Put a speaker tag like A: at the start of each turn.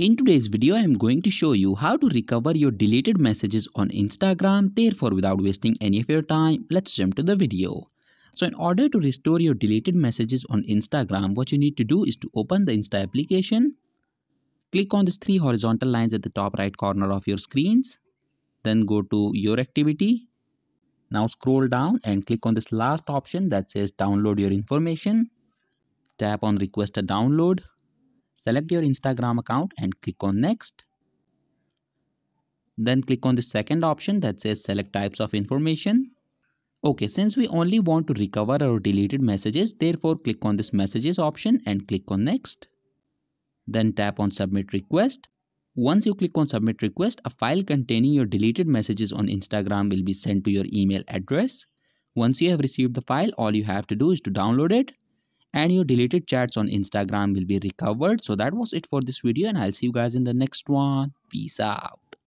A: In today's video, I am going to show you how to recover your deleted messages on Instagram. Therefore, without wasting any of your time, let's jump to the video. So in order to restore your deleted messages on Instagram, what you need to do is to open the Insta application. Click on these three horizontal lines at the top right corner of your screens. Then go to your activity. Now scroll down and click on this last option that says download your information. Tap on request a download. Select your Instagram account and click on next. Then click on the second option that says select types of information. Okay, since we only want to recover our deleted messages, therefore click on this messages option and click on next. Then tap on submit request. Once you click on submit request, a file containing your deleted messages on Instagram will be sent to your email address. Once you have received the file, all you have to do is to download it and your deleted chats on Instagram will be recovered. So that was it for this video and I'll see you guys in the next one. Peace out.